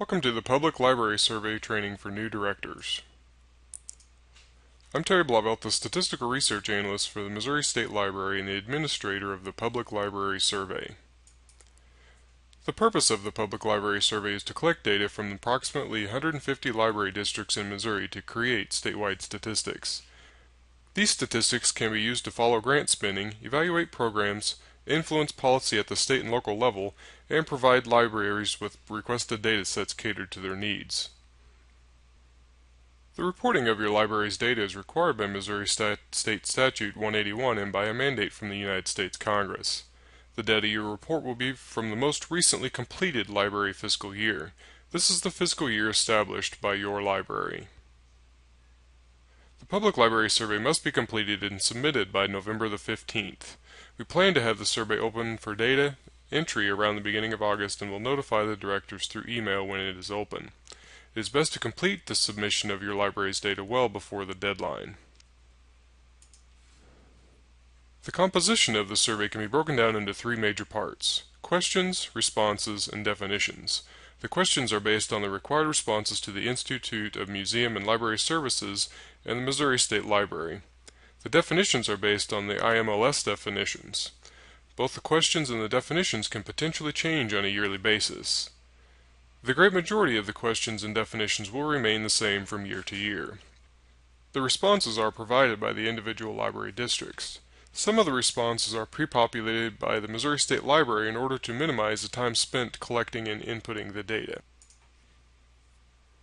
Welcome to the Public Library Survey training for new directors. I'm Terry Blauvelt, the Statistical Research Analyst for the Missouri State Library and the Administrator of the Public Library Survey. The purpose of the Public Library Survey is to collect data from approximately 150 library districts in Missouri to create statewide statistics. These statistics can be used to follow grant spending, evaluate programs, influence policy at the state and local level, and provide libraries with requested data sets catered to their needs. The reporting of your library's data is required by Missouri State Statute 181 and by a mandate from the United States Congress. The data you report will be from the most recently completed library fiscal year. This is the fiscal year established by your library. The Public Library Survey must be completed and submitted by November the 15th. We plan to have the survey open for data entry around the beginning of August and will notify the directors through email when it is open. It is best to complete the submission of your library's data well before the deadline. The composition of the survey can be broken down into three major parts: questions, responses, and definitions. The questions are based on the required responses to the Institute of Museum and Library Services and the Missouri State Library. The definitions are based on the IMLS definitions. Both the questions and the definitions can potentially change on a yearly basis. The great majority of the questions and definitions will remain the same from year to year. The responses are provided by the individual library districts. Some of the responses are pre-populated by the Missouri State Library in order to minimize the time spent collecting and inputting the data.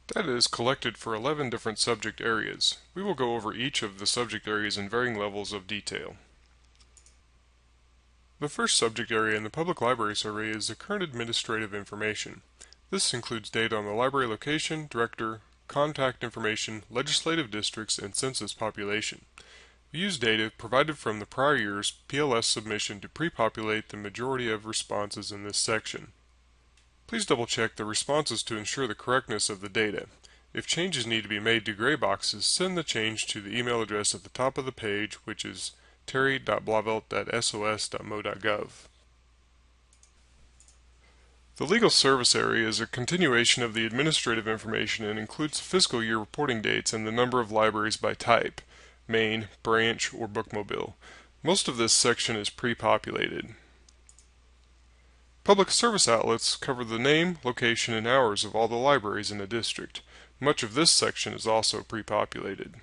Data is collected for 11 different subject areas. We will go over each of the subject areas in varying levels of detail. The first subject area in the Public Library Survey is the current administrative information. This includes data on the library location, director, contact information, legislative districts, and census population. We use data provided from the prior year's PLS submission to pre-populate the majority of responses in this section. Please double-check the responses to ensure the correctness of the data. If changes need to be made to gray boxes, send the change to the email address at the top of the page, which is terry.blauvelt@sos.mo.gov. The legal service area is a continuation of the administrative information and includes fiscal year reporting dates and the number of libraries by type: main, branch, or bookmobile. Most of this section is pre-populated. Public service outlets cover the name, location, and hours of all the libraries in a district. Much of this section is also pre-populated.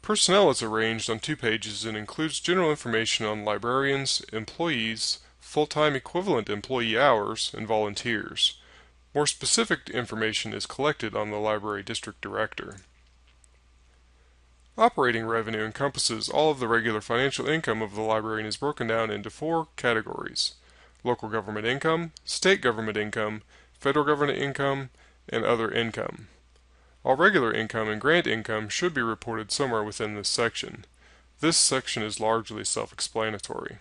Personnel is arranged on 2 pages and includes general information on librarians, employees, full-time equivalent employee hours, and volunteers. More specific information is collected on the library district director. Operating revenue encompasses all of the regular financial income of the library and is broken down into 4 categories: local government income, state government income, federal government income, and other income. All regular income and grant income should be reported somewhere within this section. This section is largely self-explanatory.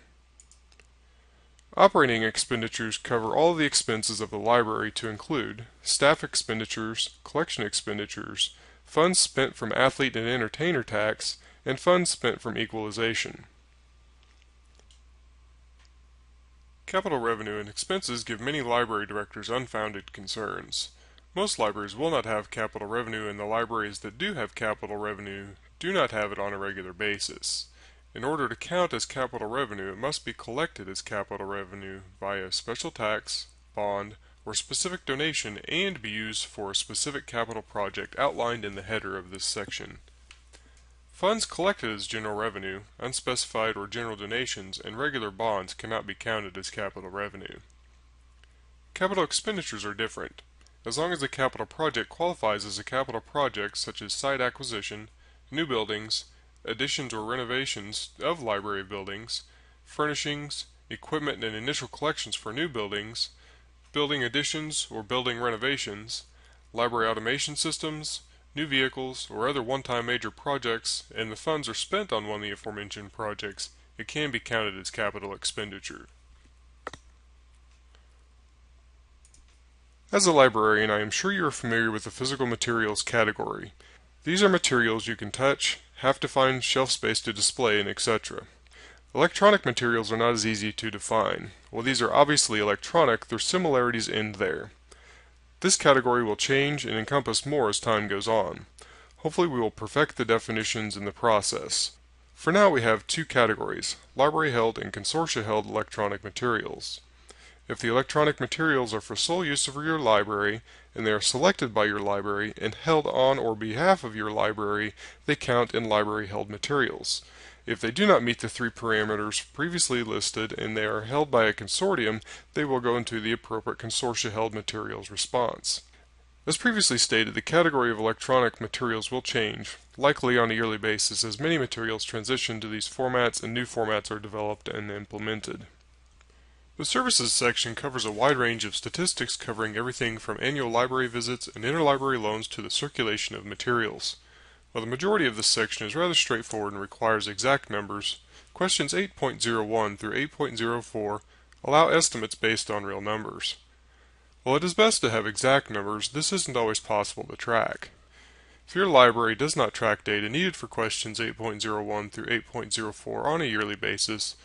Operating expenditures cover all of the expenses of the library to include staff expenditures, collection expenditures, funds spent from athlete and entertainer tax, and funds spent from equalization. Capital revenue and expenses give many library directors unfounded concerns. Most libraries will not have capital revenue, and the libraries that do have capital revenue do not have it on a regular basis. In order to count as capital revenue, it must be collected as capital revenue via special tax, bond, or specific donation and be used for a specific capital project outlined in the header of this section. Funds collected as general revenue, unspecified or general donations, and regular bonds cannot be counted as capital revenue. Capital expenditures are different. As long as the capital project qualifies as a capital project, such as site acquisition, new buildings, additions or renovations of library buildings, furnishings, equipment and initial collections for new buildings, building additions or building renovations, library automation systems, new vehicles, or other one-time major projects, and the funds are spent on one of the aforementioned projects, it can be counted as capital expenditure. As a librarian, I am sure you are familiar with the physical materials category. These are materials you can touch, have to find shelf space to display, and etc. Electronic materials are not as easy to define. While these are obviously electronic, their similarities end there. This category will change and encompass more as time goes on. Hopefully we will perfect the definitions in the process. For now we have two categories, library-held and consortia-held electronic materials. If the electronic materials are for sole use of your library, and they are selected by your library and held on or behalf of your library, they count in library-held materials. If they do not meet the three parameters previously listed and they are held by a consortium, they will go into the appropriate consortia-held materials response. As previously stated, the category of electronic materials will change, likely on a yearly basis, as many materials transition to these formats and new formats are developed and implemented. The services section covers a wide range of statistics covering everything from annual library visits and interlibrary loans to the circulation of materials. While the majority of this section is rather straightforward and requires exact numbers, questions 8.01 through 8.04 allow estimates based on real numbers. While it is best to have exact numbers, this isn't always possible to track. If your library does not track data needed for questions 8.01 through 8.04 on a yearly basis,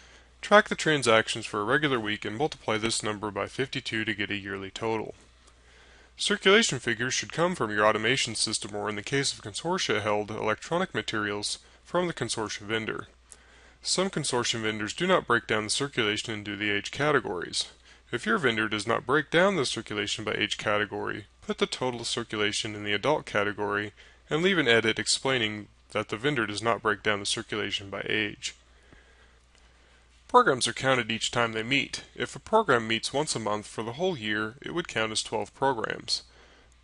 track the transactions for a regular week and multiply this number by 52 to get a yearly total. Circulation figures should come from your automation system or, in the case of consortia-held electronic materials, from the consortia vendor. Some consortium vendors do not break down the circulation into the age categories. If your vendor does not break down the circulation by age category, put the total circulation in the adult category and leave an edit explaining that the vendor does not break down the circulation by age. Programs are counted each time they meet. If a program meets once a month for the whole year, it would count as 12 programs.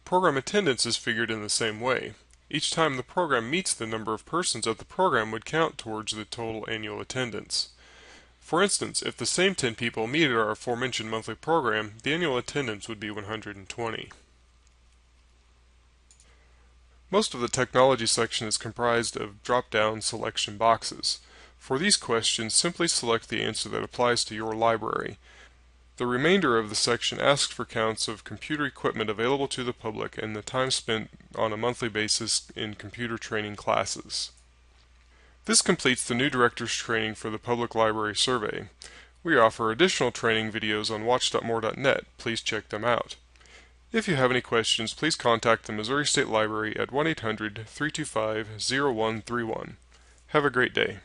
Program attendance is figured in the same way. Each time the program meets, the number of persons at the program would count towards the total annual attendance. For instance, if the same 10 people meet at our aforementioned monthly program, the annual attendance would be 120. Most of the technology section is comprised of drop-down selection boxes. For these questions, simply select the answer that applies to your library. The remainder of the section asks for counts of computer equipment available to the public and the time spent on a monthly basis in computer training classes. This completes the new director's training for the Public Library Survey. We offer additional training videos on watch.more.net. Please check them out. If you have any questions, please contact the Missouri State Library at 1-800-325-0131. Have a great day.